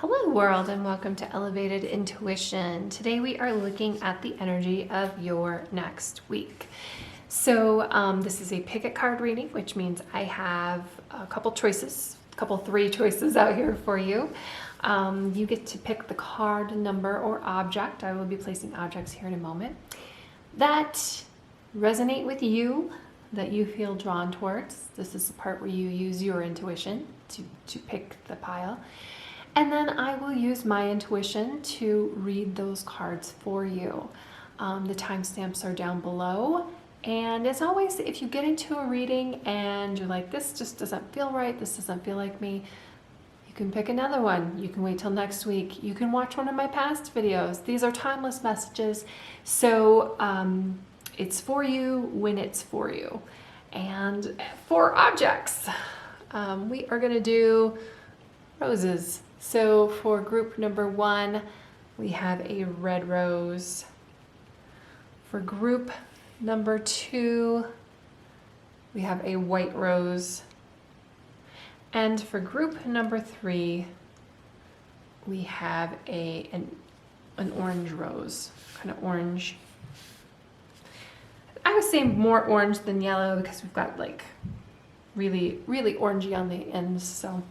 Hello world and welcome to Elevated Intuition. Today we are looking at the energy of your next week. So this is a pick a card reading, which means I have a couple three choices out here for you. You get to pick the card number or object. I will be placing objects here in a moment that resonate with you, that you feel drawn towards. This is the part where you use your intuition to pick the pile. And then I will use my intuition to read those cards for you. The timestamps are down below. And as always, if you get into a reading and you're like, this just doesn't feel right, this doesn't feel like me, you can pick another one. You can wait till next week. You can watch one of my past videos. These are timeless messages. So it's for you when it's for you. And for objects, we are gonna do roses. So for group number 1, we have a red rose. For group number 2, we have a white rose. And for group number 3, we have an orange rose, kind of orange. I would say more orange than yellow because we've got like really, really orangey on the ends. So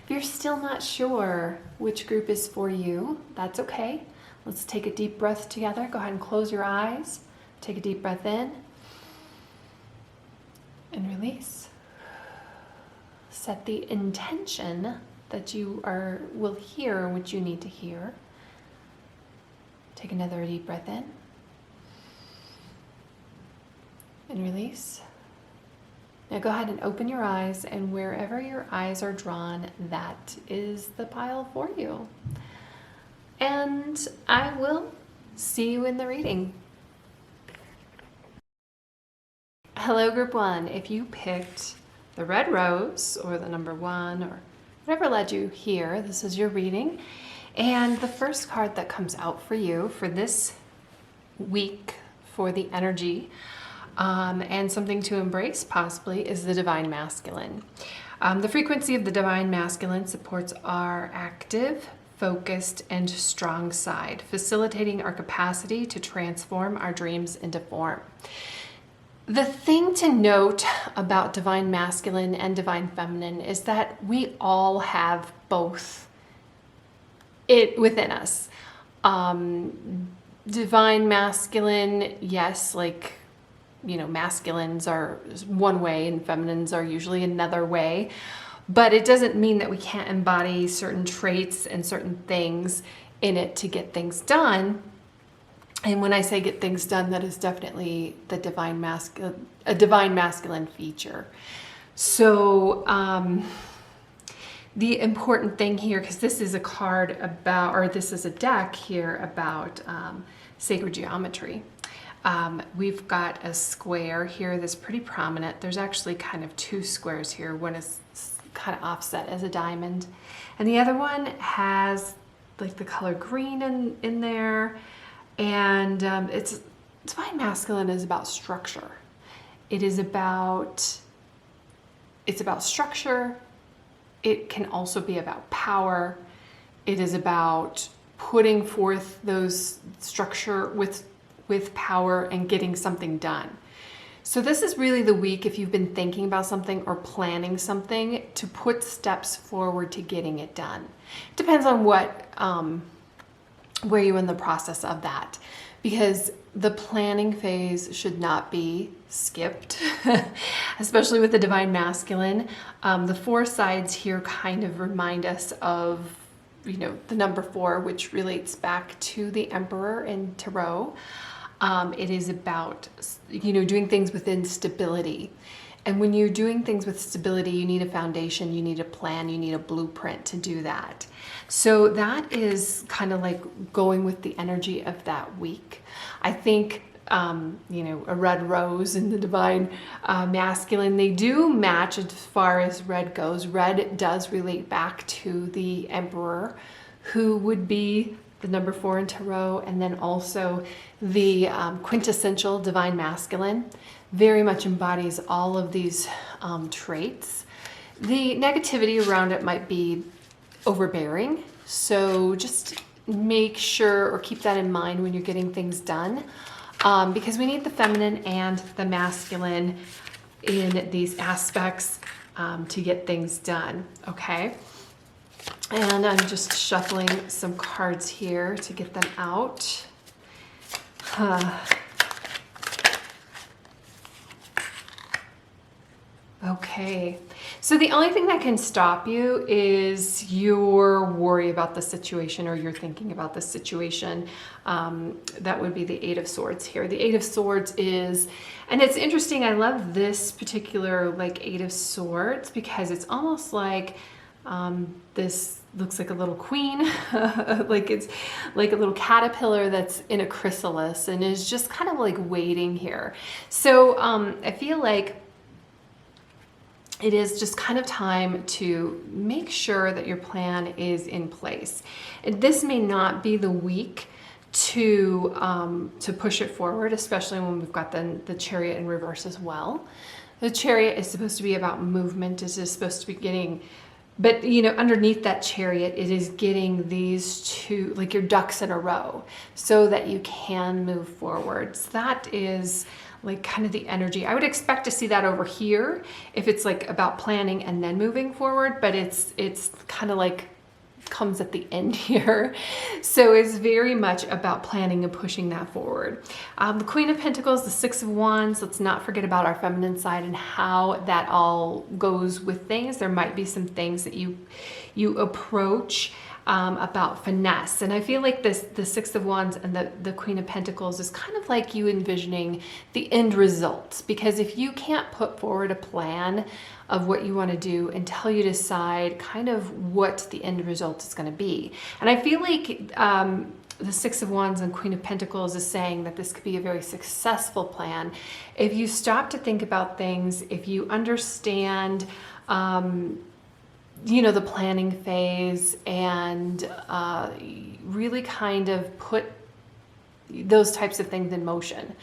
if you're still not sure which group is for you, that's okay. Let's take a deep breath together. Go ahead and close your eyes. Take a deep breath in and release. Set the intention that you will hear what you need to hear. Take another deep breath in and release. Now go ahead and open your eyes, and wherever your eyes are drawn, that is the pile for you. And I will see you in the reading. Hello group 1. If you picked the red rose or the number 1 or whatever led you here, this is your reading. And the first card that comes out for you for this week for the energy and something to embrace possibly is the Divine Masculine. The frequency of the Divine Masculine supports our active, focused, and strong side, facilitating our capacity to transform our dreams into form. The thing to note about Divine Masculine and Divine Feminine is that we all have both within us. Divine Masculine, yes, like, you know, masculines are one way and feminines are usually another way, but it doesn't mean that we can't embody certain traits and certain things in it to get things done. And when I say get things done, that is definitely the a divine masculine feature. So the important thing here, because this is a card about, or this is a deck here about sacred geometry. We've got a square here that's pretty prominent. There's actually kind of two squares here. One is kind of offset as a diamond, and the other one has like the color green in there. And Divine Masculine is about structure. It's about structure. It can also be about power. It is about putting forth those structure with power and getting something done. So this is really the week, if you've been thinking about something or planning something, to put steps forward to getting it done. Depends on where you're in the process of that, because the planning phase should not be skipped, especially with the Divine Masculine. The 4 sides here kind of remind us of, you know, the number 4, which relates back to the Emperor in Tarot. It is about, you know, doing things within stability. And when you're doing things with stability, you need a foundation, you need a plan, you need a blueprint to do that. So that is kind of like going with the energy of that week. I think, you know, a red rose and the Divine Masculine, they do match as far as red goes. Red does relate back to the Emperor, who would be the number 4 in Tarot, and then also the quintessential Divine Masculine. Very much embodies all of these traits. The negativity around it might be overbearing. So just make sure or keep that in mind when you're getting things done, because we need the feminine and the masculine in these aspects to get things done, okay? And I'm just shuffling some cards here to get them out. Okay, so the only thing that can stop you is your worry about the situation, or you're thinking about the situation. That would be the Eight of Swords here. The Eight of Swords is, and it's interesting, I love this particular like Eight of Swords because it's almost like this looks like a little queen, like it's like a little caterpillar that's in a chrysalis and is just kind of like waiting here. So I feel like it is just kind of time to make sure that your plan is in place. And this may not be the week to push it forward, especially when we've got the Chariot in reverse as well. The Chariot is supposed to be about movement. It is supposed to be getting, but you know, underneath that Chariot, it is getting these two, like your ducks in a row, so that you can move forwards. That is like kind of the energy. I would expect to see that over here if it's like about planning and then moving forward, but it's kind of like comes at the end here. So it's very much about planning and pushing that forward. The Queen of Pentacles, the Six of Wands, let's not forget about our feminine side and how that all goes with things. There might be some things that you approach about finesse. And I feel like the Six of Wands and the Queen of Pentacles is kind of like you envisioning the end result. Because if you can't put forward a plan of what you want to do until you decide kind of what the end result is going to be. And I feel like the Six of Wands and Queen of Pentacles is saying that this could be a very successful plan if you stop to think about things, if you understand you know, the planning phase, and really kind of put those types of things in motion.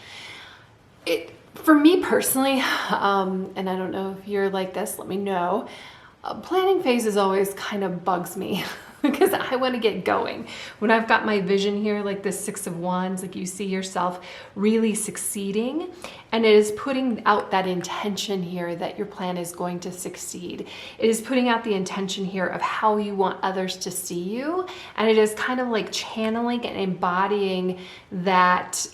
For me personally, and I don't know if you're like this, let me know, planning phases always kind of bugs me because I want to get going. When I've got my vision here, like this Six of Wands, like you see yourself really succeeding, and it is putting out that intention here that your plan is going to succeed. It is putting out the intention here of how you want others to see you, and it is kind of like channeling and embodying that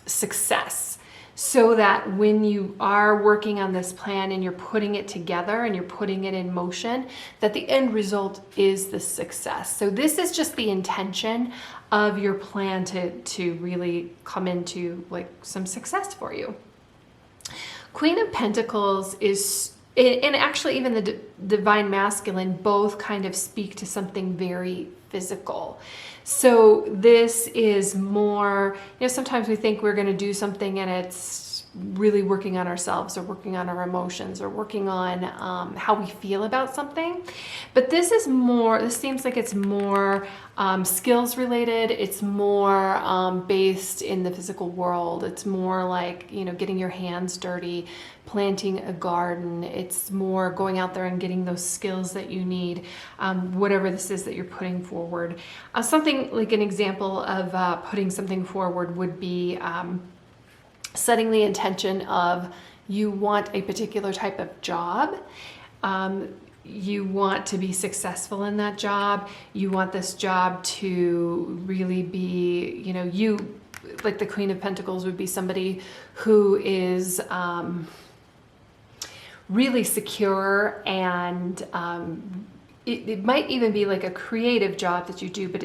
success. So that when you are working on this plan and you're putting it together and you're putting it in motion, that the end result is the success. So this is just the intention of your plan to really come into like some success for you. Queen of Pentacles is, and actually even the Divine Masculine, both kind of speak to something very physical. So this is more, you know, sometimes we think we're going to do something and it's really working on ourselves or working on our emotions or working on how we feel about something. But this is more, this seems like it's more skills related. It's more based in the physical world. It's more like, you know, getting your hands dirty, planting a garden. It's more going out there and getting those skills that you need, whatever this is that you're putting forward. Something like an example of putting something forward would be setting the intention of you want a particular type of job. You want to be successful in that job. You want this job to really be, you know, you, like the Queen of Pentacles would be somebody who is really secure, and it might even be like a creative job that you do, but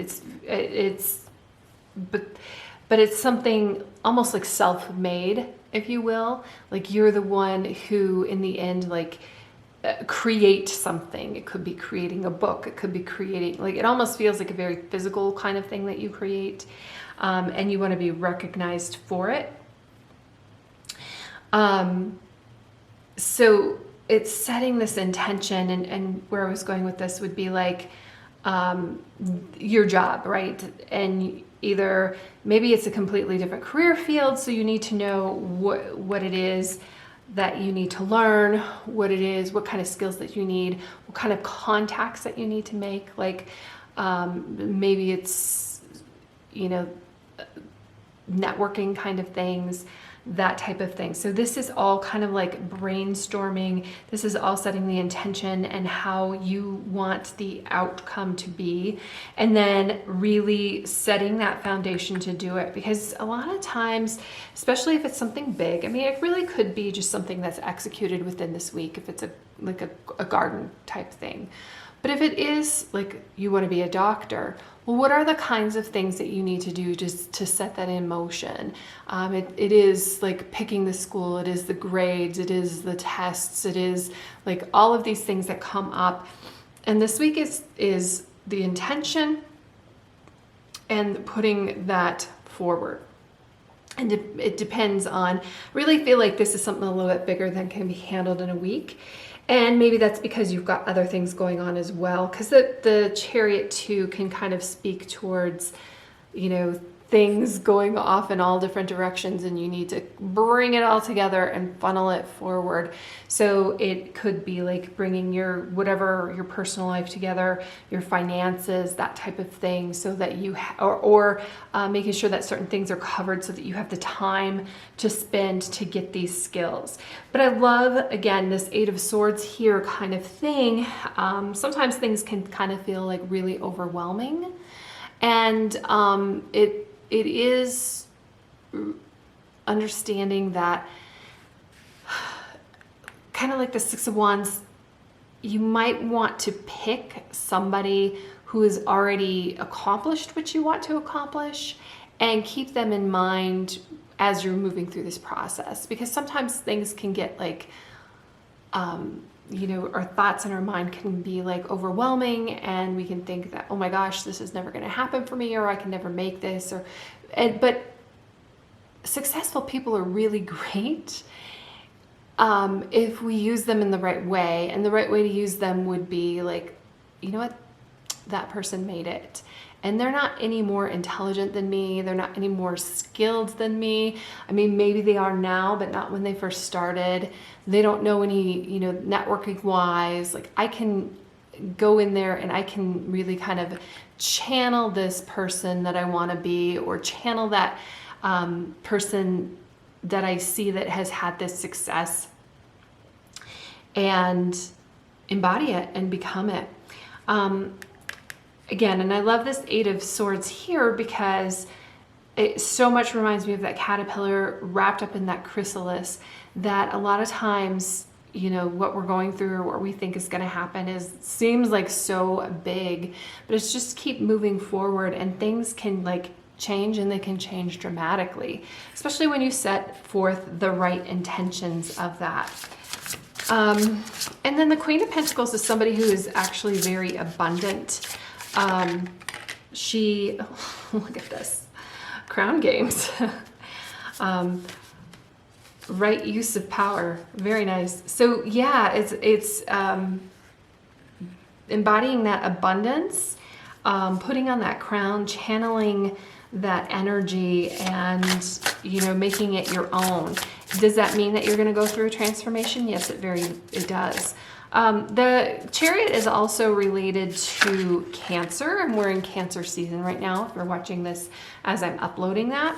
it's something almost like self-made, if you will. Like you're the one who in the end like create something. It could be creating a book, it could be creating, like it almost feels like a very physical kind of thing that you create, and you want to be recognized for it. So it's setting this intention, and where I was going with this would be like your job, right? And either maybe it's a completely different career field, so you need to know what it is that you need to learn, what it is, what kind of skills that you need, what kind of contacts that you need to make. Like maybe it's, you know, networking kind of things, that type of thing. So this is all kind of like brainstorming. This is all setting the intention and how you want the outcome to be, and then really setting that foundation to do it. Because a lot of times, especially if it's something big, I mean, it really could be just something that's executed within this week if it's a garden type thing. But if it is like you want to be a doctor, well, what are the kinds of things that you need to do just to set that in motion? It is like picking the school, it is the grades, it is the tests, it is like all of these things that come up. And this week is the intention and putting that forward. And it depends on, I really feel like this is something a little bit bigger than can be handled in a week. And maybe that's because you've got other things going on as well. Because the Chariot too can kind of speak towards, you know, things going off in all different directions, and you need to bring it all together and funnel it forward. So it could be like bringing your personal life together, your finances, that type of thing, so that you or making sure that certain things are covered so that you have the time to spend to get these skills. But I love, again, this Eight of Swords here kind of thing. Sometimes things can kind of feel like really overwhelming, and it is understanding that, kind of like the Six of Wands, you might want to pick somebody who has already accomplished what you want to accomplish and keep them in mind as you're moving through this process. Because sometimes things can get like, you know, our thoughts in our mind can be like overwhelming, and we can think that, oh my gosh, this is never going to happen for me, or I can never make this, but successful people are really great if we use them in the right way. And the right way to use them would be like, you know what, that person made it. And they're not any more intelligent than me. They're not any more skilled than me. I mean, maybe they are now, but not when they first started. They don't know any, you know, networking wise. Like, I can go in there and I can really kind of channel this person that I want to be, or channel that person that I see that has had this success, and embody it and become it. Again, and I love this Eight of Swords here because it so much reminds me of that caterpillar wrapped up in that chrysalis, that a lot of times, you know, what we're going through or what we think is going to happen seems like so big, but it's just keep moving forward, and things can like change, and they can change dramatically, especially when you set forth the right intentions of that. And then the Queen of Pentacles is somebody who is actually very abundant. She, look at this, Crown Games. Right use of power, very nice. So yeah, it's embodying that abundance, putting on that crown, channeling that energy, and, you know, making it your own. Does that mean that you're going to go through a transformation? Yes, it does. The Chariot is also related to Cancer, and we're in Cancer season right now if you're watching this as I'm uploading that.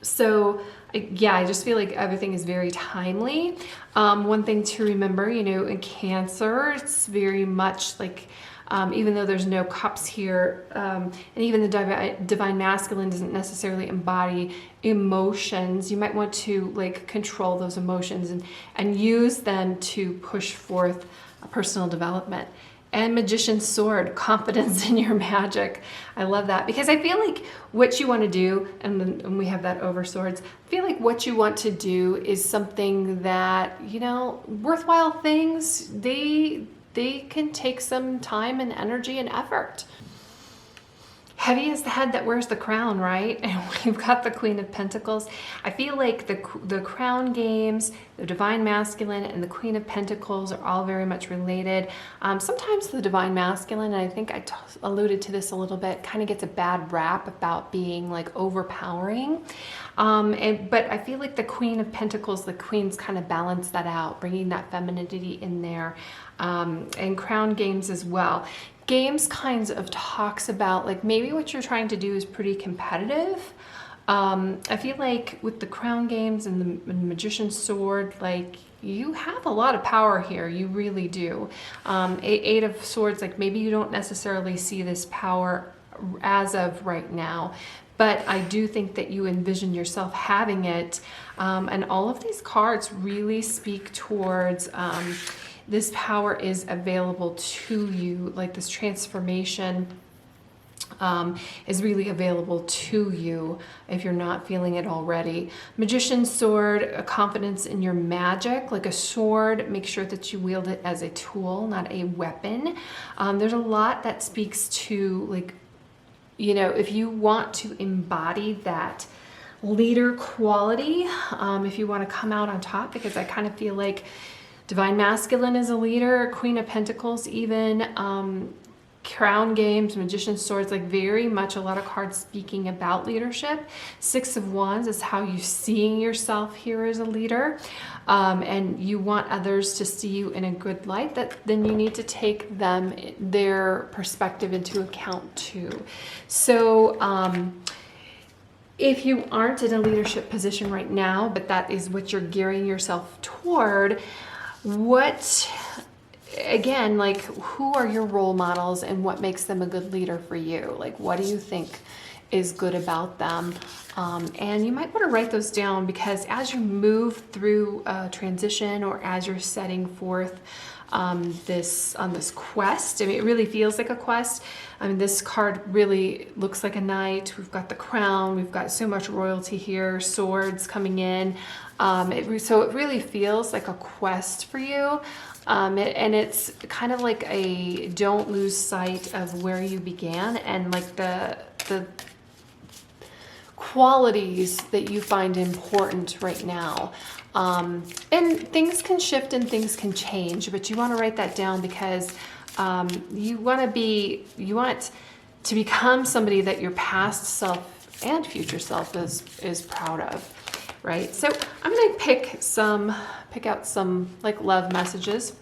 So yeah, I just feel like everything is very timely. One thing to remember, you know, in Cancer, it's very much like, even though there's no cups here, and even the divine masculine doesn't necessarily embody emotions, you might want to like control those emotions and use them to push forth a personal development. And Magician's Sword, confidence in your magic. I love that, because I feel like what you want to do, and then we have that over swords, I feel like what you want to do is something that, you know, worthwhile things, they can take some time and energy and effort. heavy is the head that wears the crown, right? And we've got the Queen of Pentacles. I feel like the crown games, the Divine Masculine and the Queen of Pentacles are all very much related. Sometimes the Divine Masculine, and I think I alluded to this a little bit, kind of gets a bad rap about being like overpowering. But I feel like the Queen of Pentacles, the Queens kind of balance that out, bringing that femininity in there, and crown games as well. Games kinds of talks about like maybe what you're trying to do is pretty competitive. I feel like with the crown games and the magician's sword, like you have a lot of power here. You really do. Eight of Swords, like maybe you don't necessarily see this power as of right now, but I do think that you envision yourself having it. And all of these cards really speak towards this power is available to you, like this transformation is really available to you if you're not feeling it already. Magician's sword, a confidence in your magic, like a sword, make sure that you wield it as a tool, not a weapon. There's a lot that speaks to, like, you know, if you want to embody that leader quality, if you want to come out on top, because I kind of feel like Divine Masculine is a leader, Queen of Pentacles even, crown games, Magician's swords, like very much a lot of cards speaking about leadership. Six of Wands is how you seeing yourself here as a leader, and you want others to see you in a good light, that then you need to take their perspective into account too. So if you aren't in a leadership position right now, but that is what you're gearing yourself toward, again, like, who are your role models and what makes them a good leader for you? Like, what do you think is good about them? And you might want to write those down, because as you move through a transition, or as you're setting forth this quest, I mean, it really feels like a quest. I mean, this card really looks like a knight. We've got the crown. We've got so much royalty here, swords coming in. So it really feels like a quest for you. And it's kind of like a don't lose sight of where you began, and like the qualities that you find important right now. And things can shift and things can change, but you want to write that down, because you want to become somebody that your past self and future self is proud of. Right, so I'm going to pick out some like love messages.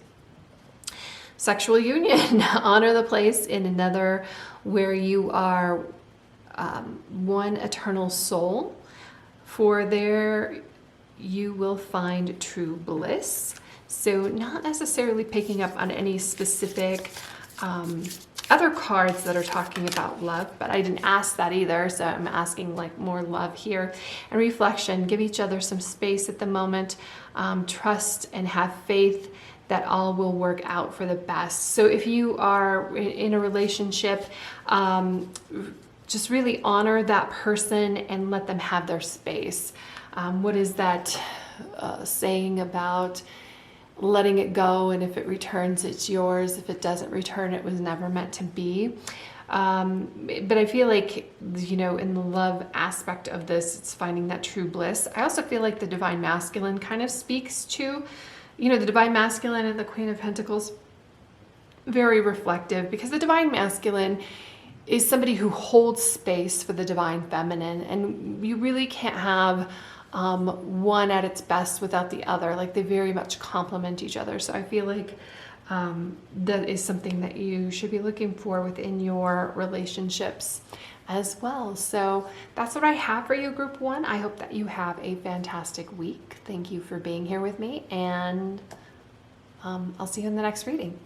Sexual union, honor the place in another where you are one eternal soul, for there you will find true bliss. So not necessarily picking up on any specific other cards that are talking about love, but I didn't ask that either, so I'm asking like more love here. And reflection, give each other some space at the moment, trust and have faith that all will work out for the best. So if you are in a relationship, just really honor that person and let them have their space. What is that saying about letting it go, and if it returns, it's yours. If it doesn't return, it was never meant to be. But I feel like, you know, in the love aspect of this, it's finding that true bliss. I also feel like the Divine Masculine kind of speaks to, you know, the Divine Masculine and the Queen of Pentacles, very reflective, because the Divine Masculine is somebody who holds space for the Divine Feminine, and you really can't have one at its best without the other. Like, they very much complement each other. So I feel like that is something that you should be looking for within your relationships as well. So that's what I have for you, Group 1. I hope that you have a fantastic week. Thank you for being here with me, and I'll see you in the next reading.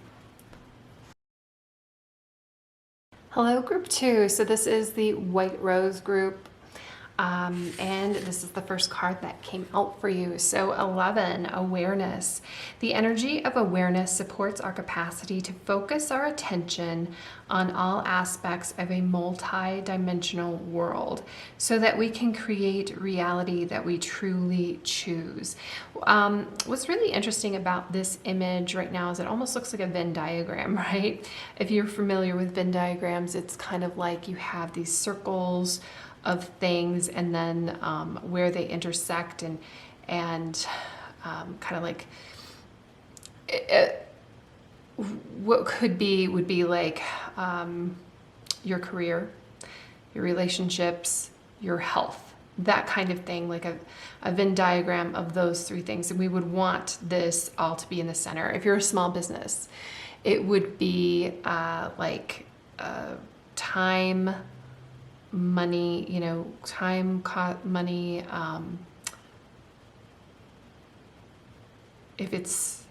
Hello, Group 2. So this is the White Rose group. And this is the first card that came out for you. So 11, awareness. The energy of awareness supports our capacity to focus our attention on all aspects of a multi-dimensional world so that we can create reality that we truly choose. What's really interesting about this image right now is it almost looks like a Venn diagram, right? If you're familiar with Venn diagrams, it's kind of like you have these circles of things, and then where they intersect, and kind of like what would be like your career, your relationships, your health, that kind of thing, like a Venn diagram of those three things. And we would want this all to be in the center. If you're a small business, it would be like time, money, money. If it's,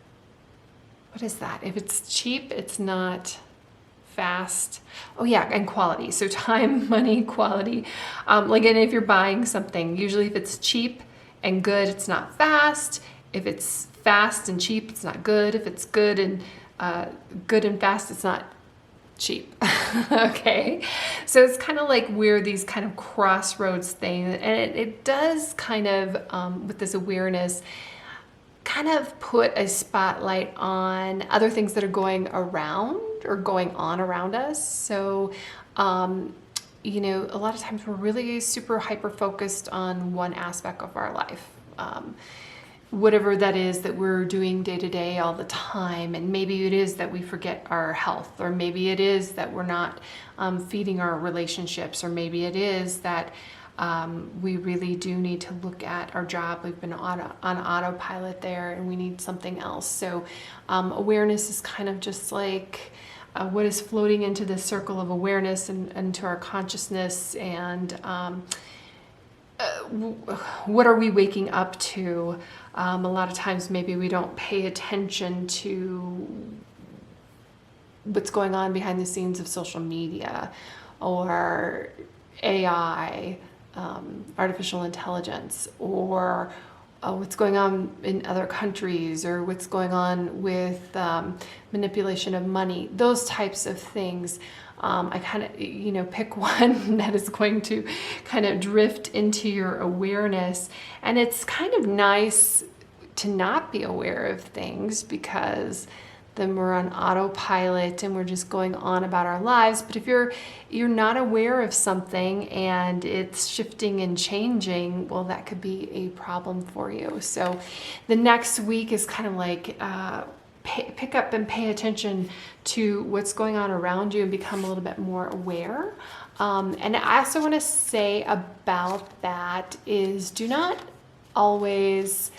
what is that? If it's cheap, it's not fast. Oh yeah, and quality. So time, money, quality. And if you're buying something, usually if it's cheap and good, it's not fast. If it's fast and cheap, it's not good. If it's good and fast, it's not cheap. Okay, so it's kind of like we're these kind of crossroads thing, and it does kind of with this awareness kind of put a spotlight on other things that are going around or going on around us. So a lot of times we're really super hyper focused on one aspect of our life, whatever that is that we're doing day to day all the time. And maybe it is that we forget our health, or maybe it is that we're not feeding our relationships, or maybe it is that we really do need to look at our job. We've been on autopilot there, and we need something else. So awareness is kind of just like what is floating into this circle of awareness and into our consciousness, and what are we waking up to? A lot of times maybe we don't pay attention to what's going on behind the scenes of social media or AI, artificial intelligence, or what's going on in other countries, or what's going on with manipulation of money, those types of things. I kind of, pick one that is going to kind of drift into your awareness. And it's kind of nice to not be aware of things, because then we're on autopilot and we're just going on about our lives. But if you're not aware of something and it's shifting and changing, well, that could be a problem for you. So the next week is kind of like pick up and pay attention to what's going on around you and become a little bit more aware. And I also want to say about that is, do not always,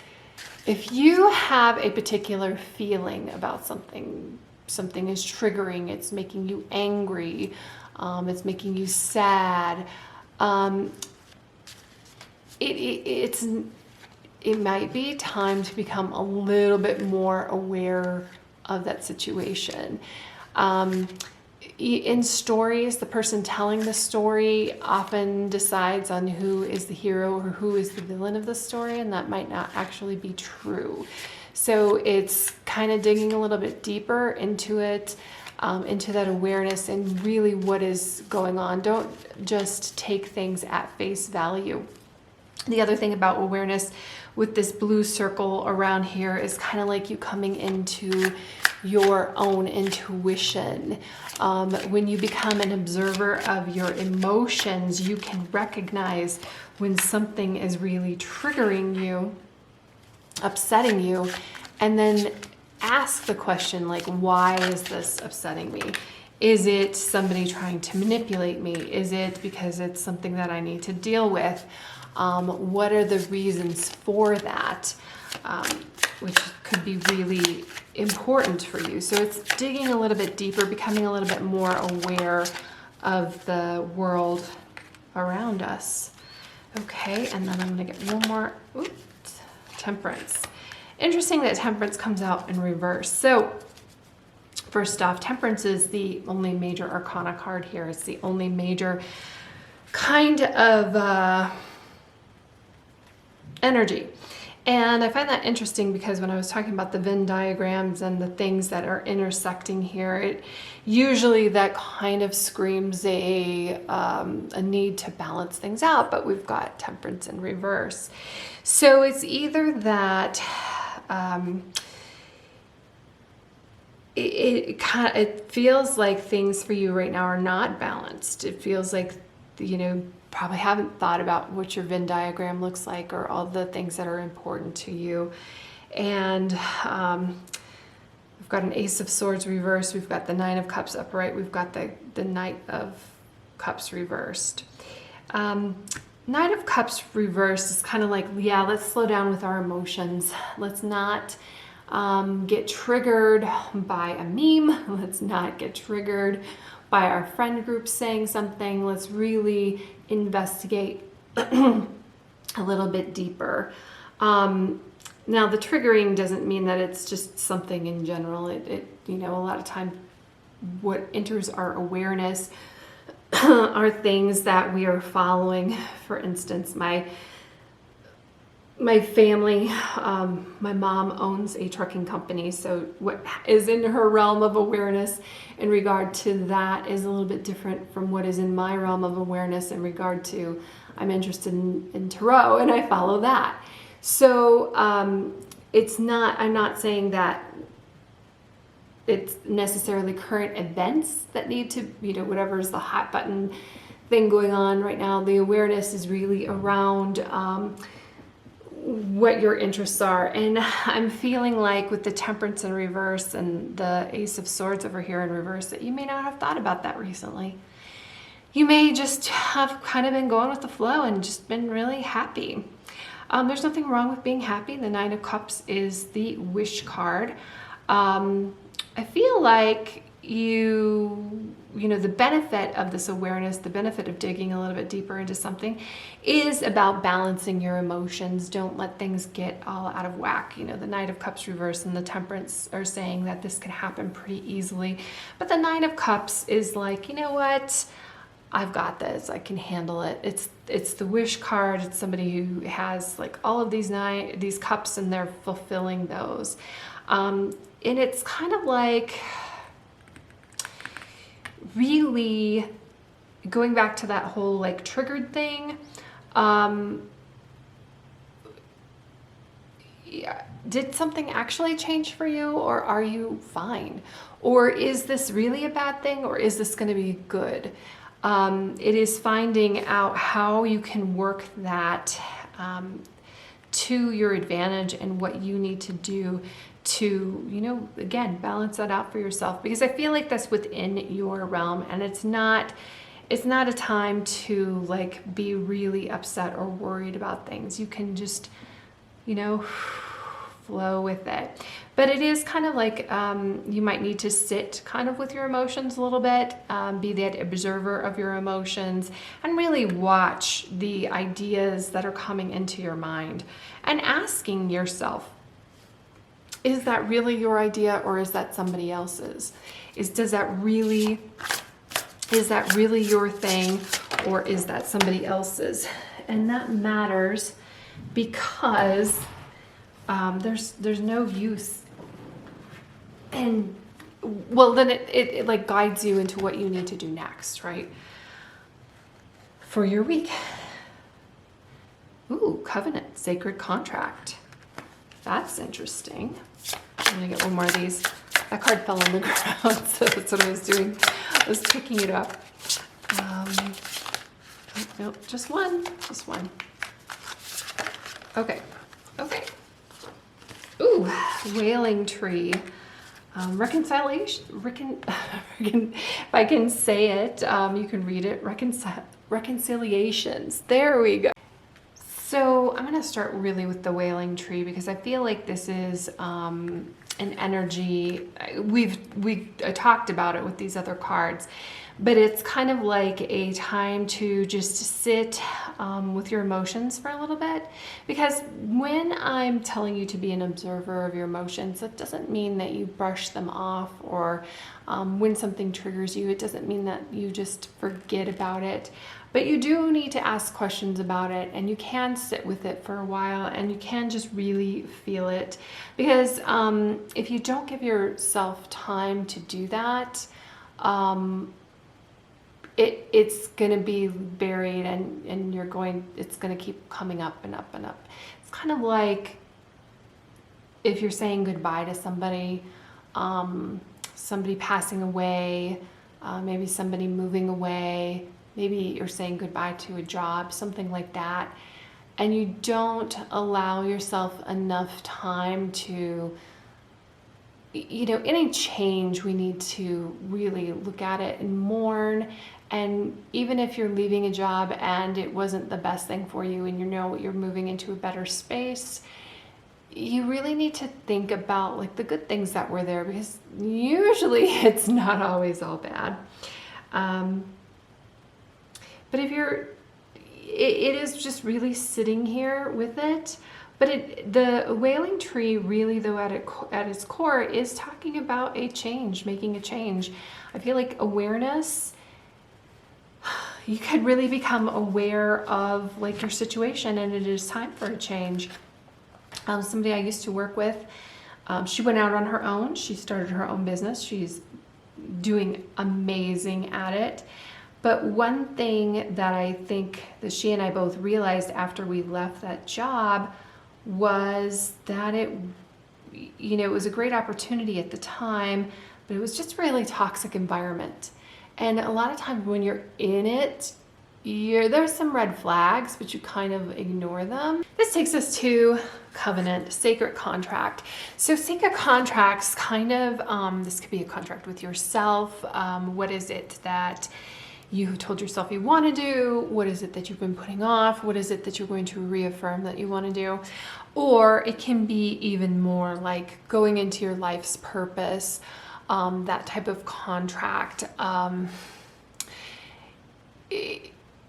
if you have a particular feeling about something is triggering, it's making you angry, it's making you sad, it might be time to become a little bit more aware of that situation. In stories, the person telling the story often decides on who is the hero or who is the villain of the story, and that might not actually be true. So it's kind of digging a little bit deeper into it, into that awareness and really what is going on. Don't just take things at face value. The other thing about awareness with this blue circle around here is kind of like you coming into your own intuition. When you become an observer of your emotions, you can recognize when something is really triggering you, upsetting you, and then ask the question, like, why is this upsetting me? Is it somebody trying to manipulate me? Is it because it's something that I need to deal with? What are the reasons for that? Which could be really important for you. So it's digging a little bit deeper, becoming a little bit more aware of the world around us. Okay, and then I'm gonna get one more, temperance. Interesting that temperance comes out in reverse. So first off, temperance is the only major arcana card here. It's the only major kind of energy. And I find that interesting because when I was talking about the Venn diagrams and the things that are intersecting here, it usually that kind of screams a need to balance things out, but we've got temperance in reverse. So it's either that it feels like things for you right now are not balanced. It feels like, you know, probably haven't thought about what your Venn diagram looks like or all the things that are important to you. And we've got an Ace of Swords reversed. We've got the Nine of Cups upright. We've got the Knight of Cups reversed. Knight of Cups reversed is kind of like, yeah, let's slow down with our emotions. Let's not get triggered by a meme. Let's not get triggered by our friend group saying something. Let's really investigate a little bit deeper. Now, the triggering doesn't mean that it's just something in general. It you know, a lot of times what enters our awareness are things that we are following. For instance, my family, my mom owns a trucking company, so what is in her realm of awareness in regard to that is a little bit different from what is in my realm of awareness in regard to, I'm interested in tarot and I follow that. So I'm not saying that it's necessarily current events that need to, you know, whatever's the hot button thing going on right now. The awareness is really around what your interests are. And I'm feeling like with the Temperance in reverse and the Ace of Swords over here in reverse that you may not have thought about that recently. You may just have kind of been going with the flow and just been really happy. There's nothing wrong with being happy. The Nine of Cups is the wish card. I feel like you know, the benefit of this awareness, the benefit of digging a little bit deeper into something is about balancing your emotions. Don't let things get all out of whack. You know, the Knight of Cups reverse and the Temperance are saying that this can happen pretty easily. But the Nine of Cups is like, you know what? I've got this. I can handle it. It's the wish card. It's somebody who has like all of these cups and they're fulfilling those. And it's kind of like really going back to that whole like triggered thing. Yeah, did something actually change for you, or are you fine? Or is this really a bad thing, or is this going to be good? It is finding out how you can work that to your advantage and what you need to do to, you know, again, balance that out for yourself, because I feel like that's within your realm, and it's not a time to like be really upset or worried about things. You can just, you know, flow with it. But it is kind of like you might need to sit kind of with your emotions a little bit, be that observer of your emotions, and really watch the ideas that are coming into your mind and asking yourself, is that really your idea, or is that somebody else's? Is that really your thing, or is that somebody else's? And that matters because there's no use. And well, then it like guides you into what you need to do next, right? For your week. Ooh, covenant, sacred contract. That's interesting. I'm gonna get one more of these. That card fell on the ground, so that's what I was doing. I was picking it up. Nope, just one. Okay. Ooh, wailing tree. Reconciliation. If I can say it, you can read it. Reconciliations. There we go. So I'm going to start really with the wailing tree, because I feel like this is an energy. I talked about it with these other cards, but it's kind of like a time to just sit with your emotions for a little bit. Because when I'm telling you to be an observer of your emotions, that doesn't mean that you brush them off or when something triggers you. It doesn't mean that you just forget about it, but you do need to ask questions about it, and you can sit with it for a while, and you can just really feel it. Because if you don't give yourself time to do that, it's going to be buried, and it's going to keep coming up and up and up. It's kind of like if you're saying goodbye to somebody, somebody passing away, maybe somebody moving away, maybe you're saying goodbye to a job, something like that, and you don't allow yourself enough time to, any change, we need to really look at it and mourn. And even if you're leaving a job and it wasn't the best thing for you, and you're moving into a better space, you really need to think about like the good things that were there, because usually it's not always all bad. But if it is just really sitting here with it. But the wailing tree really, though, at its core is talking about a change, making a change. I feel like awareness, you could really become aware of like your situation, and it is time for a change. Somebody I used to work with, she went out on her own. She started her own business. She's doing amazing at it. But one thing that I think that she and I both realized after we left that job was that it was a great opportunity at the time, but it was just a really toxic environment. And a lot of times when you're in it, there's some red flags, but you kind of ignore them. This takes us to covenant, sacred contract. So sacred contracts kind of, this could be a contract with yourself. What is it that you told yourself you want to do? What is it that you've been putting off? What is it that you're going to reaffirm that you want to do? Or it can be even more like going into your life's purpose, that type of contract.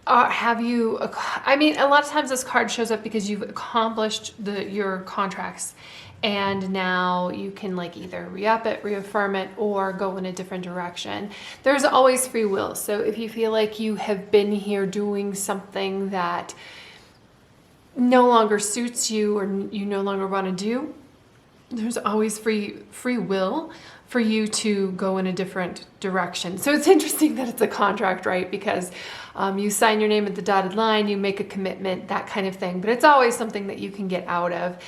Have you, I mean, a lot of times this card shows up because you've accomplished your contracts, and now you can like either re-up it, reaffirm it, or go in a different direction. There's always free will. So if you feel like you have been here doing something that no longer suits you, or you no longer want to do, there's always free will for you to go in a different direction. So it's interesting that it's a contract, right? Because you sign your name at the dotted line, you make a commitment, that kind of thing. But it's always something that you can get out of.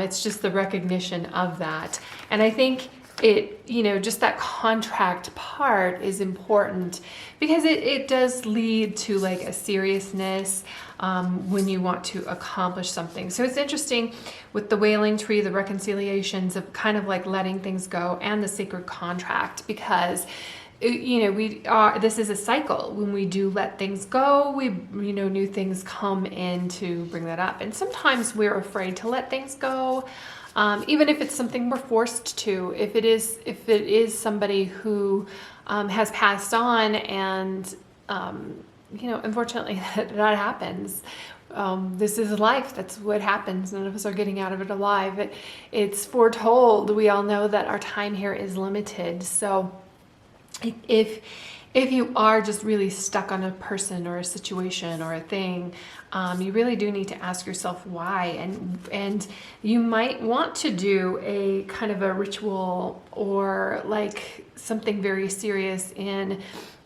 It's just the recognition of that. And I think just that contract part is important, because it does lead to like a seriousness when you want to accomplish something. So it's interesting with the wailing tree, the reconciliations of kind of like letting things go, and the sacred contract, because this is a cycle. When we do let things go, new things come in to bring that up. And sometimes we're afraid to let things go. Even if it's something we're forced to, if it is somebody who has passed on, and unfortunately that happens. This is life. That's what happens. None of us are getting out of it alive. It's foretold. We all know that our time here is limited. So if you are just really stuck on a person or a situation or a thing, you really do need to ask yourself why. And you might want to do a kind of a ritual, or like something very serious in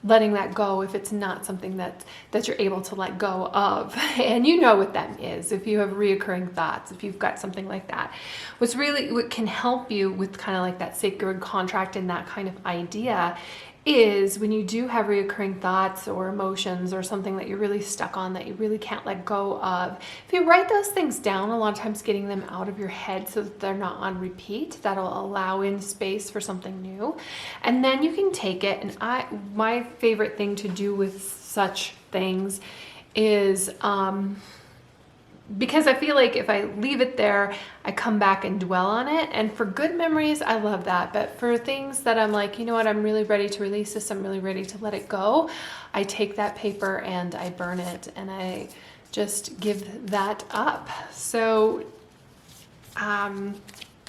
letting that go if it's not something that you're able to let go of. And you know what that is. If you have reoccurring thoughts, if you've got something like that, what can help you with kind of like that sacred contract and that kind of idea is when you do have reoccurring thoughts or emotions or something that you're really stuck on, that you really can't let go of. If you write those things down, a lot of times getting them out of your head so that they're not on repeat, that'll allow in space for something new. And then you can take it, and my favorite thing to do with such things is, because I feel like if I leave it there, I come back and dwell on it. And for good memories, I love that. But for things that I'm like, you know what, I'm really ready to release this, I'm really ready to let it go, I take that paper and I burn it, and I just give that up. So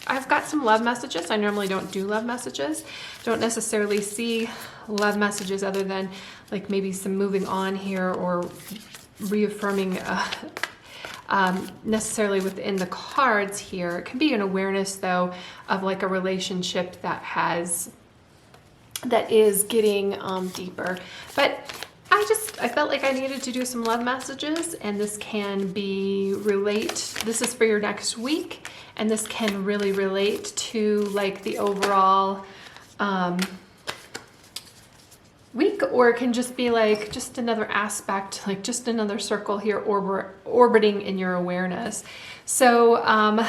I've got some love messages. I normally don't do love messages. Don't necessarily see love messages other than like maybe some moving on here or reaffirming necessarily within the cards here. It can be an awareness though of like a relationship that is getting deeper. But I felt like I needed to do some love messages, and this can this is for your next week, and this can really relate to like the overall week, or it can just be like just another aspect, like just another circle here orbiting in your awareness. So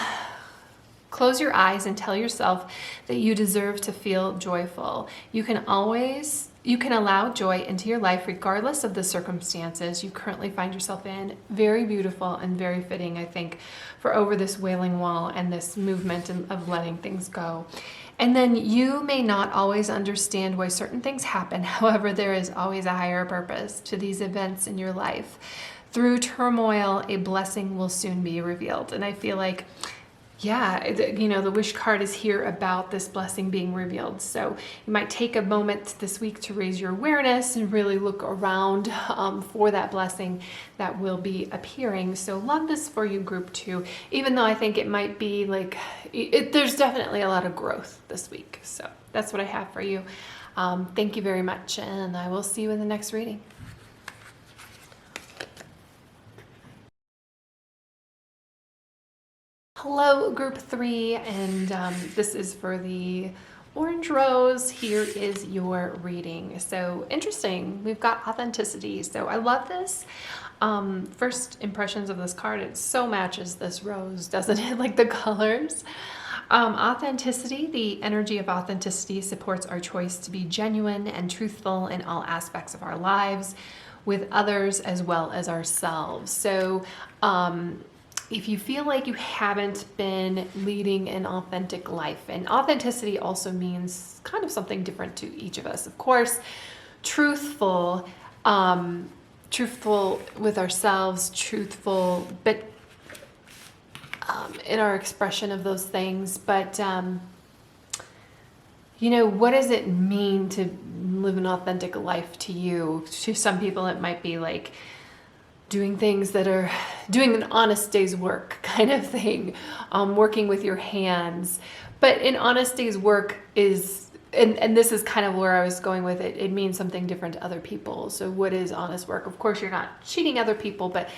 close your eyes and tell yourself that you deserve to feel joyful. You can allow joy into your life regardless of the circumstances you currently find yourself in. Very beautiful and very fitting, I think, for over this wailing wall and this movement of letting things go. And then you may not always understand why certain things happen. However, there is always a higher purpose to these events in your life. Through turmoil, a blessing will soon be revealed. And I feel like, yeah, the wish card is here about this blessing being revealed. So you might take a moment this week to raise your awareness and really look around for that blessing that will be appearing. So love this for you, group 2, even though I think it might be like, there's definitely a lot of growth this week. So that's what I have for you. Thank you very much, and I will see you in the next reading. Hello, group 3, and this is for the orange rose. Here is your reading. So interesting, we've got authenticity. So I love this. First impressions of this card, it so matches this rose, doesn't it? Like the colors. Authenticity, the energy of authenticity supports our choice to be genuine and truthful in all aspects of our lives, with others as well as ourselves. So if you feel like you haven't been leading an authentic life, and authenticity also means kind of something different to each of us, of course, truthful with ourselves, truthful, but in our expression of those things. But what does it mean to live an authentic life to you? To some people, it might be like doing things that are doing an honest day's work kind of thing, working with your hands. But an honest day's work is, and this is kind of where I was going with it, it means something different to other people. So what is honest work? Of course, you're not cheating other people, but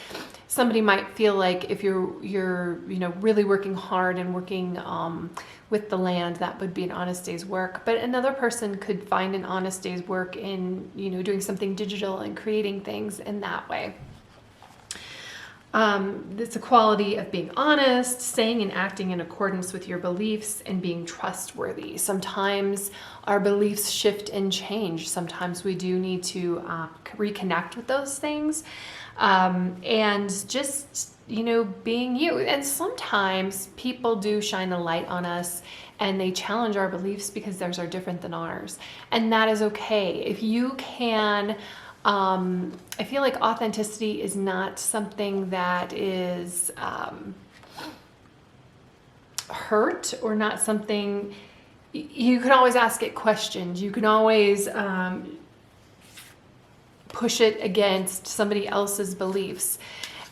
somebody might feel like if you're really working hard and working with the land, that would be an honest day's work. But another person could find an honest day's work in, doing something digital and creating things in that way. It's a quality of being honest, saying and acting in accordance with your beliefs, and being trustworthy. Sometimes our beliefs shift and change. Sometimes we do need to reconnect with those things, and just, being you. And sometimes people do shine a light on us and they challenge our beliefs because theirs are different than ours. And that is okay. If you can... I feel like authenticity is not something that is hurt, or not something, you can always ask it questions. You can always push it against somebody else's beliefs.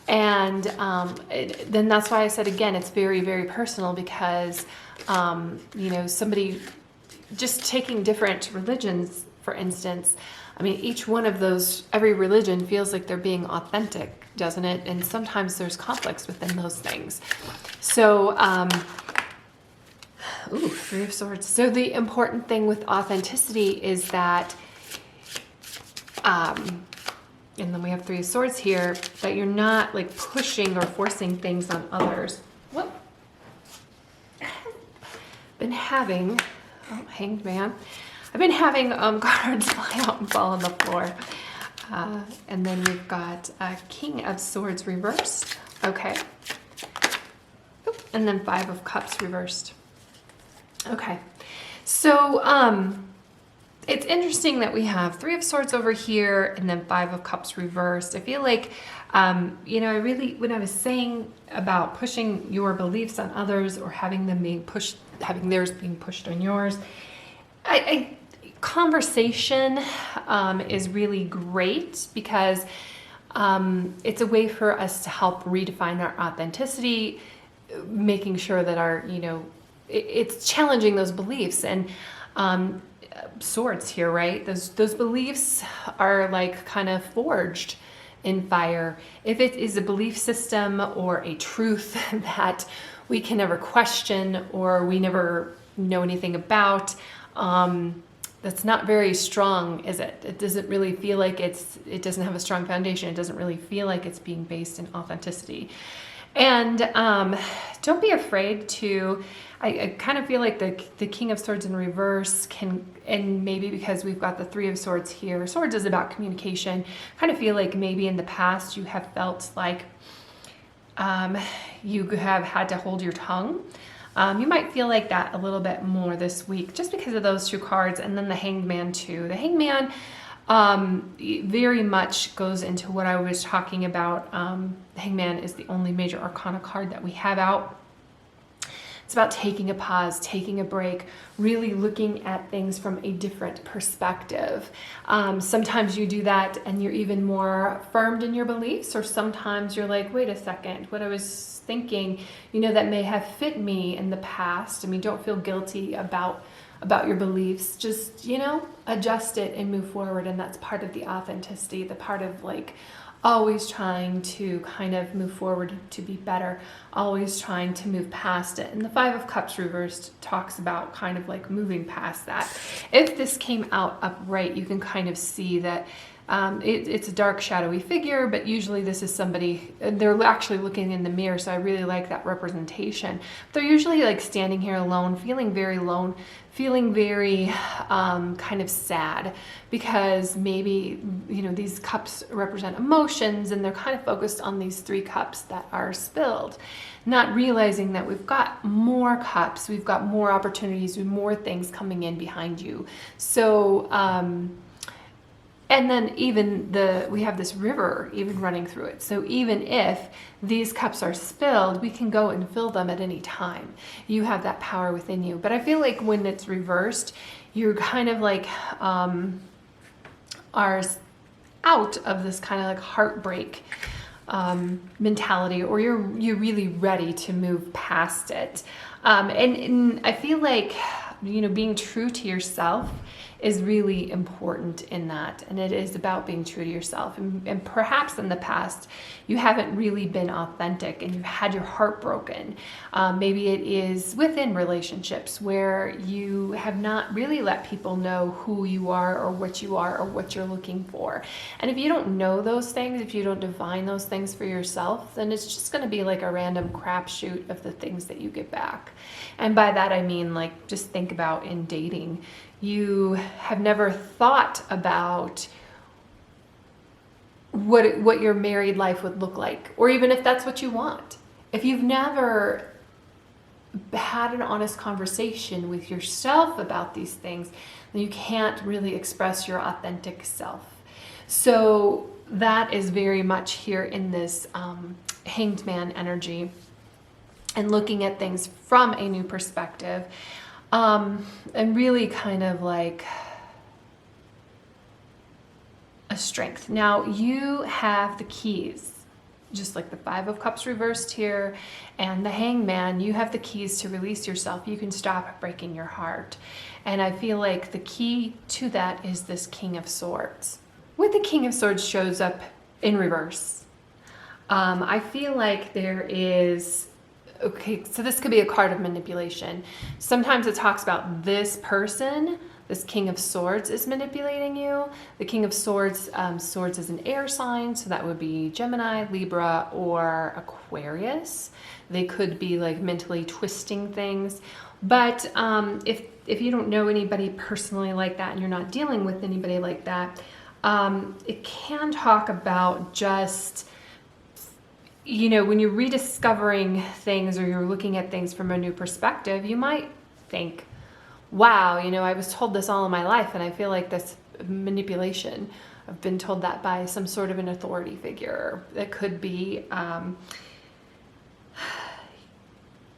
And then that's why I said, again, it's very, very personal, because, somebody just taking different religions, for instance, I mean, each one of those, every religion feels like they're being authentic, doesn't it? And sometimes there's conflicts within those things. So, Three of Swords. So the important thing with authenticity is that, and then we have Three of Swords here, that you're not like pushing or forcing things on others. Whoop. Been having, Hanged Man. I've been having cards fly out and fall on the floor. And then we've got King of Swords reversed. Okay. Oop. And then Five of Cups reversed. Okay. So it's interesting that we have Three of Swords over here and then Five of Cups reversed. I feel like, you know, when I was saying about pushing your beliefs on others or having them being pushed, having theirs being pushed on yours, conversation is really great because it's a way for us to help redefine our authenticity, making sure that our, you know, it's challenging those beliefs. And swords here, right? Those beliefs are like kind of forged in fire. If it is a belief system or a truth that we can never question or we never know anything about, that's not very strong, is it? It doesn't really feel like it doesn't have a strong foundation. It doesn't really feel like it's being based in authenticity. And don't be afraid to, I kind of feel like the King of Swords in reverse can, and maybe because we've got the Three of Swords here, Swords is about communication, kind of feel like maybe in the past you have felt like you have had to hold your tongue. You might feel like that a little bit more this week just because of those two cards, and then the Hanged Man too. The Hanged Man very much goes into what I was talking about. The Hanged Man is the only major arcana card that we have out. It's about taking a pause, taking a break, really looking at things from a different perspective. Sometimes you do that and you're even more firm in your beliefs, or sometimes you're like, wait a second, what I was thinking, you know, that may have fit me in the past. I mean, don't feel guilty about your beliefs. Just, you know, adjust it and move forward. And that's part of the authenticity, the part of like always trying to kind of move forward to be better, always trying to move past it. And the Five of Cups reversed talks about kind of like moving past that. If this came out upright, you can kind of see that it's a dark, shadowy figure, but usually this is somebody, they're actually looking in the mirror, so I really like that representation. They're usually like standing here alone, feeling very alone, feeling very kind of sad, because maybe, you know, these cups represent emotions and they're kind of focused on these three cups that are spilled, not realizing that we've got more cups, we've got more opportunities, with more things coming in behind you. So and then even we have this river even running through it. So even if these cups are spilled, we can go and fill them at any time. You have that power within you. But I feel like when it's reversed, you're kind of like are out of this kind of like heartbreak mentality, or you're really ready to move past it. And I feel like, you know, being true to yourself is really important in that. And it is about being true to yourself. And perhaps in the past, you haven't really been authentic and you've had your heart broken. Maybe it is within relationships where you have not really let people know who you are or what you're looking for. And if you don't know those things, if you don't define those things for yourself, then it's just going to be like a random crapshoot of the things that you get back. And by that, I mean, like, just think about in dating. You have never thought about what your married life would look like, or even if that's what you want. If you've never had an honest conversation with yourself about these things, then you can't really express your authentic self. So that is very much here in this Hanged Man energy, and looking at things from a new perspective. And really kind of like a strength. Now you have the keys, just like the Five of Cups reversed here and the Hanged Man. You have the keys to release yourself. You can stop breaking your heart. And I feel like the key to that is this King of Swords. With the King of Swords shows up in reverse. I feel like there is, okay, so this could be a card of manipulation. Sometimes it talks about this person, this King of Swords is manipulating you. The King of Swords, Swords is an air sign, so that would be Gemini, Libra, or Aquarius. They could be like mentally twisting things. But if you don't know anybody personally like that and you're not dealing with anybody like that, it can talk about just, you know, when you're rediscovering things or you're looking at things from a new perspective, you might think, wow, I was told this all in my life, and I feel like that's manipulation. I've been told that by some sort of an authority figure. It could be an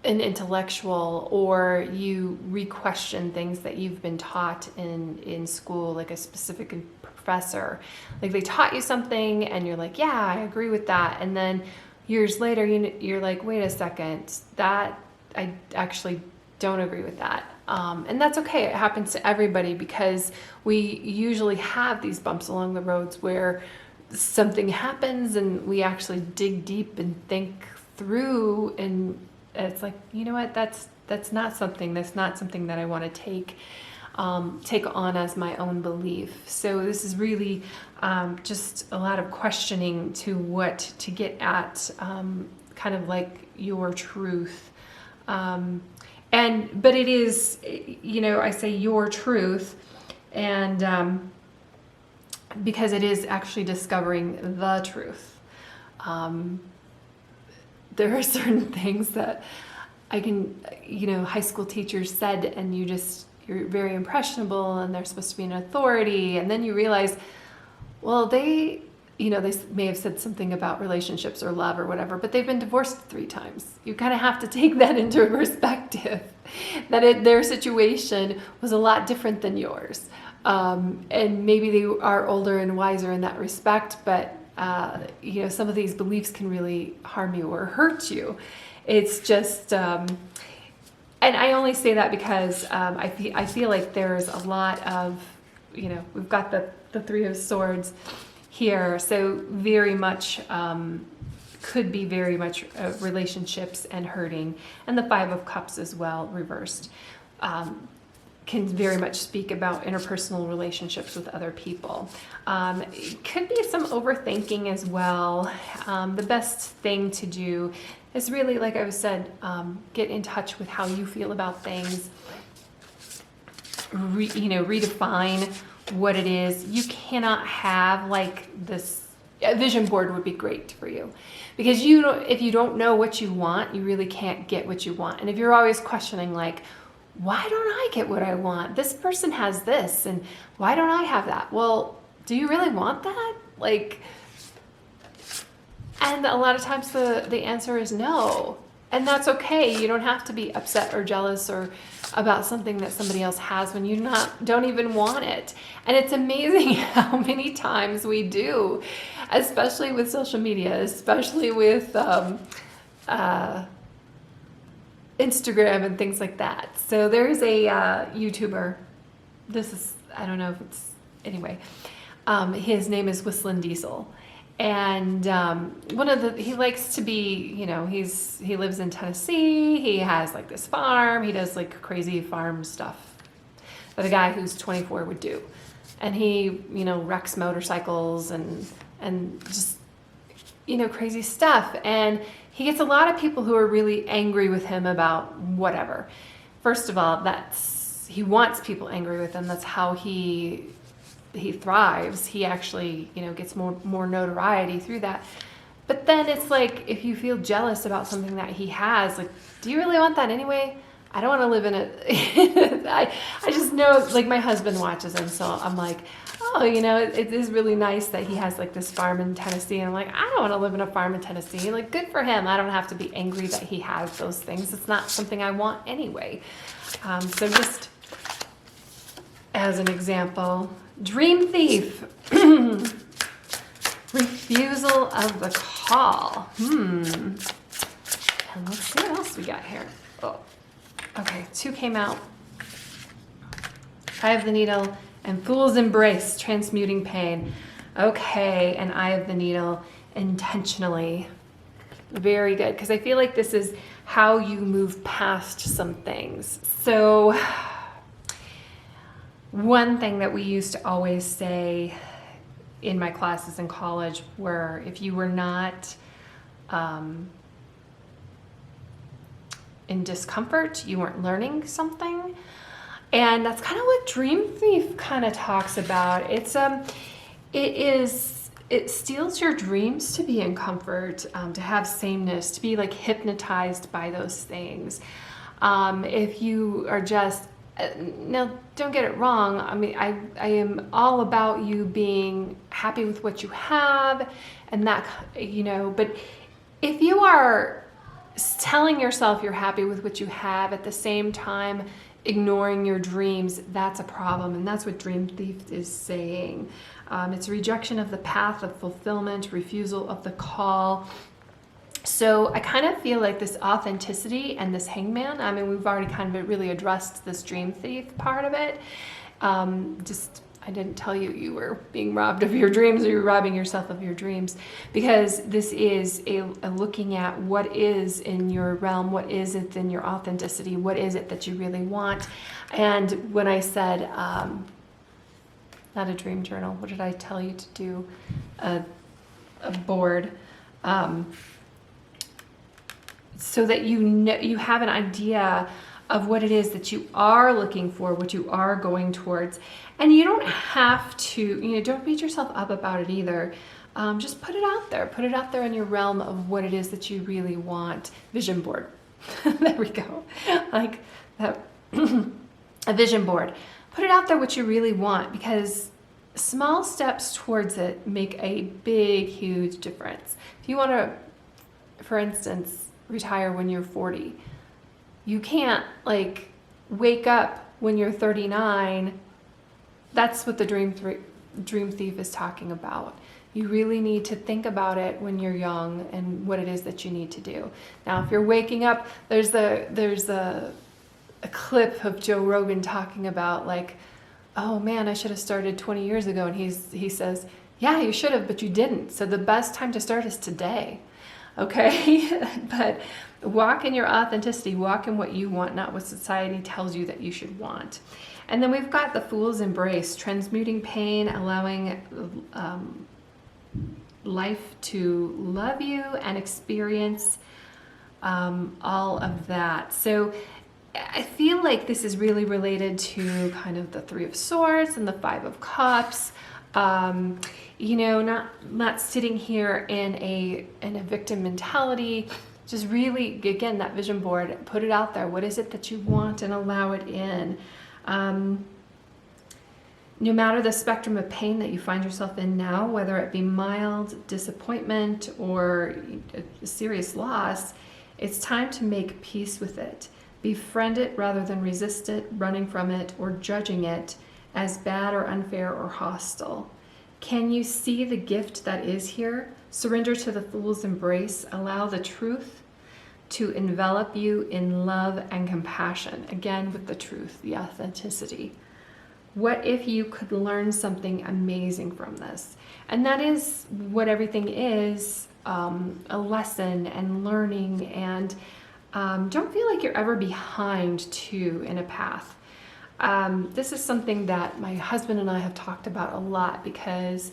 intellectual, or you re-question things that you've been taught in school, like a specific professor. Like they taught you something and you're like, yeah, I agree with that. And then years later, you're like, wait a second, that I actually don't agree with that. And that's okay. It happens to everybody, because we usually have these bumps along the roads where something happens and we actually dig deep and think through, and it's like, you know what, that's not something that I want to take on as my own belief. So this is really just a lot of questioning to get at kind of like your truth. But it is, I say your truth, and because it is actually discovering the truth. There are certain things that I can, high school teachers said, and you're very impressionable, and they're supposed to be an authority, and then you realize, well, they may have said something about relationships or love or whatever, but they've been divorced 3 times. You kind of have to take that into perspective, that their situation was a lot different than yours. And maybe they are older and wiser in that respect, but some of these beliefs can really harm you or hurt you. It's just, and I only say that because I feel like there's a lot of, we've got the 3 of Swords here, so very much could be very much relationships and hurting, and the 5 of Cups as well, reversed, can very much speak about interpersonal relationships with other people. It could be some overthinking as well. The best thing to do is really, like I said, get in touch with how you feel about things. Redefine what it is. You cannot have like this. A vision board would be great for you, because if you don't know what you want, you really can't get what you want. And if you're always questioning, like, why don't I get what I want? This person has this, and why don't I have that? Well, do you really want that? And a lot of times the answer is no. And that's okay. You don't have to be upset or jealous or about something that somebody else has when you don't even want it. And it's amazing how many times we do, especially with social media, especially with Instagram and things like that. So there's a YouTuber. I don't know if it's, anyway. His name is Whistling Diesel. And he likes to be, he lives in Tennessee. He has like this farm. He does like crazy farm stuff that a guy who's 24 would do. And he, wrecks motorcycles and just, crazy stuff. And he gets a lot of people who are really angry with him about whatever. First of all, he wants people angry with him. That's how he thrives. He actually, gets more notoriety through that. But then it's like, if you feel jealous about something that he has, like, do you really want that anyway? I don't want to live in it. I just know, like, my husband watches him, so I'm like, oh, it is really nice that he has like this farm in Tennessee. And I'm like, I don't want to live in a farm in Tennessee. Like, good for him. I don't have to be angry that he has those things. It's not something I want anyway. So just as an example, Dream Thief. Refusal of the call. And let's see what else we got here. Oh, okay, 2 came out. Eye of the Needle and Fool's Embrace, transmuting pain. Okay, and Eye of the Needle, intentionally. Very good, because I feel like this is how you move past some things. So one thing that we used to always say in my classes in college were, if you were not in discomfort, you weren't learning something. And that's kind of what Dream Thief kind of talks about. It steals your dreams to be in comfort, to have sameness, to be like hypnotized by those things. If you are just Now, don't get it wrong. I mean, I am all about you being happy with what you have and that, but if you are telling yourself you're happy with what you have at the same time ignoring your dreams, that's a problem. And that's what Dream Thief is saying. It's rejection of the path of fulfillment, refusal of the call. So I kind of feel like this authenticity and this hangman, I mean, we've already kind of really addressed this Dream Thief part of it. I didn't tell you you were being robbed of your dreams, or you're robbing yourself of your dreams, because this is a looking at what is in your realm, what is it in your authenticity, what is it that you really want. And when I said, not a dream journal, what did I tell you to do? A board. So that you have an idea of what it is that you are looking for, what you are going towards. And you don't have to, don't beat yourself up about it either. Just put it out there. Put it out there in your realm of what it is that you really want. Vision board. There we go. Like that, a vision board. Put it out there what you really want, because small steps towards it make a big, huge difference. If you want to, for instance, retire when you're 40, you can't wake up when you're 39. That's what the Dream Thief is talking about. You really need to think about it when you're young and what it is that you need to do. Now, if you're waking up, there's a clip of Joe Rogan talking about oh man, I should have started 20 years ago. And he says, yeah, you should have, but you didn't. So the best time to start is today. Okay, but walk in your authenticity, walk in what you want, not what society tells you that you should want. And then we've got the Fool's Embrace, transmuting pain, allowing life to love you and experience all of that. So I feel like this is really related to kind of the Three of Swords and the Five of Cups. Not sitting here in a victim mentality, just really, again, that vision board, put it out there. What is it that you want, and allow it in. No matter the spectrum of pain that you find yourself in now, whether it be mild disappointment or a serious loss, it's time to make peace with it. Befriend it rather than resist it, running from it, or judging it as bad or unfair or hostile. Can you see the gift that is here? Surrender to the Fool's Embrace. Allow the truth to envelop you in love and compassion. Again, with the truth, the authenticity. What if you could learn something amazing from this? And that is what everything is, a lesson and learning. And don't feel like you're ever behind too in a path. This is something that my husband and I have talked about a lot, because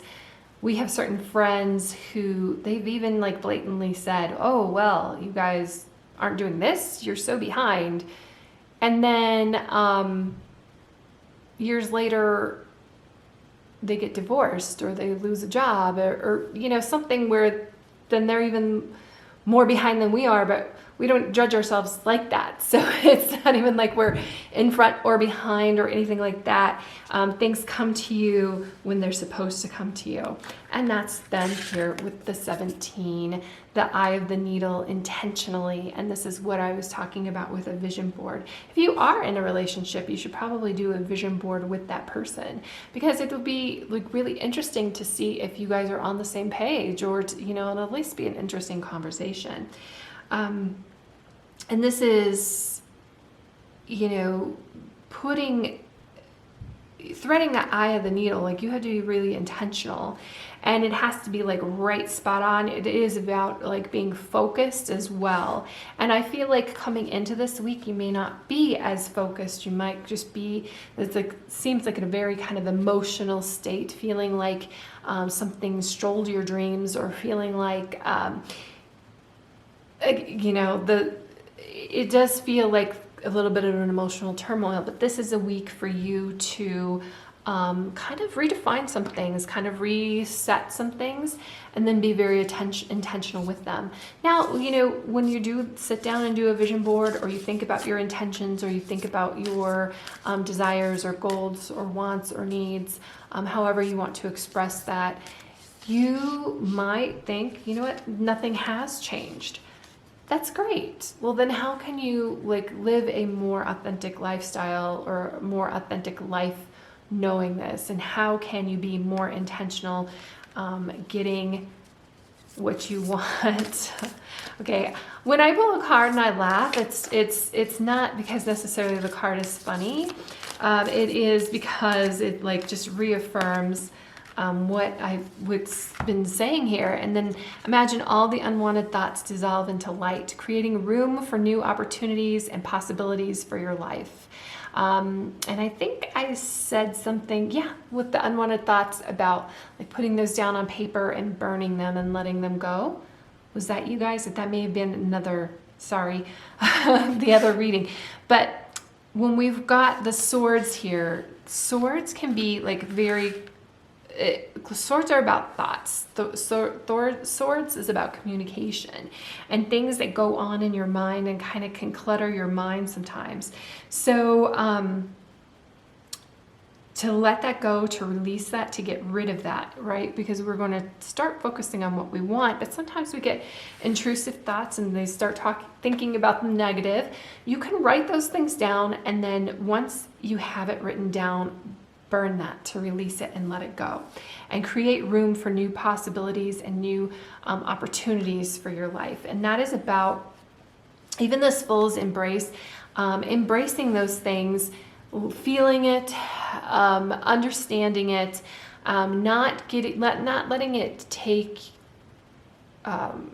we have certain friends who they've even blatantly said, oh, well, you guys aren't doing this, you're so behind. And then years later, they get divorced, or they lose a job, or something where then they're even more behind than we are, but we don't judge ourselves like that. So it's not even like we're in front or behind or anything like that. Things come to you when they're supposed to come to you. And that's then here with the 17, the eye of the needle, intentionally. And this is what I was talking about with a vision board. If you are in a relationship, you should probably do a vision board with that person, because it would be really interesting to see if you guys are on the same page, or it'll at least be an interesting conversation. And this is, threading that eye of the needle. You have to be really intentional, and it has to be right spot on. It is about being focused as well. And I feel like coming into this week, you may not be as focused. You might just be, seems like in a very kind of emotional state, feeling like something strolled your dreams, or feeling like, it does feel like a little bit of an emotional turmoil. But this is a week for you to kind of redefine some things, kind of reset some things, and then be very intentional with them. Now, you know, when you do sit down and do a vision board, or you think about your intentions, or you think about your desires or goals or wants or needs, however you want to express that, you might think, you know what, nothing has changed. That's great. Well, then how can you like live a more authentic lifestyle or a more authentic life knowing this? And how can you be more intentional getting what you want? Okay, when I pull a card and I laugh, it's not because necessarily the card is funny. It is because it like just reaffirms what's been saying here. And then imagine all the unwanted thoughts dissolve into light, creating room for new opportunities and possibilities for your life. And I think I said something, yeah, with the unwanted thoughts about like putting those down on paper and burning them and letting them go. Was that you guys? That may have been another, sorry, the other reading. But when we've got the swords here, swords can be like swords are about thoughts. Swords is about communication and things that go on in your mind and kind of can clutter your mind sometimes. So to let that go, to release that, to get rid of that, right? Because we're going to start focusing on what we want, but sometimes we get intrusive thoughts and they start thinking about the negative. You can write those things down, and then once you have it written down, burn that to release it and let it go, and create room for new possibilities and new opportunities for your life. And that is about even this Fool's embrace, embracing those things, feeling it, understanding it, not letting it take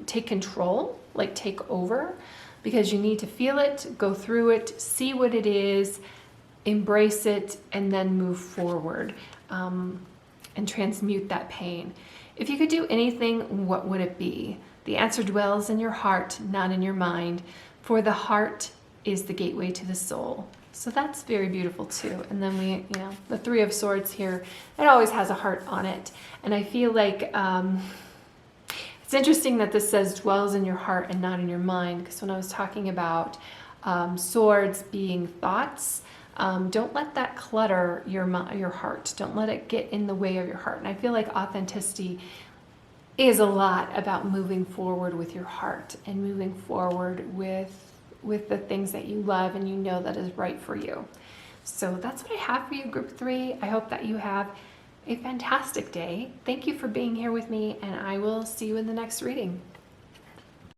control, like take over, because you need to feel it, go through it, see what it is, embrace it, and then move forward and transmute that pain. If you could do anything, what would it be? The answer dwells in your heart, not in your mind, for the heart is the gateway to the soul. So that's very beautiful too. And then we, you know, the Three of Swords here, it always has a heart on it. And I feel like it's interesting that this says dwells in your heart and not in your mind, because when I was talking about swords being thoughts, don't let that clutter your heart. Don't let it get in the way of your heart. And I feel like authenticity is a lot about moving forward with your heart and moving forward with the things that you love and you know that is right for you. So that's what I have for you, Group 3. I hope that you have a fantastic day. Thank you for being here with me, and I will see you in the next reading.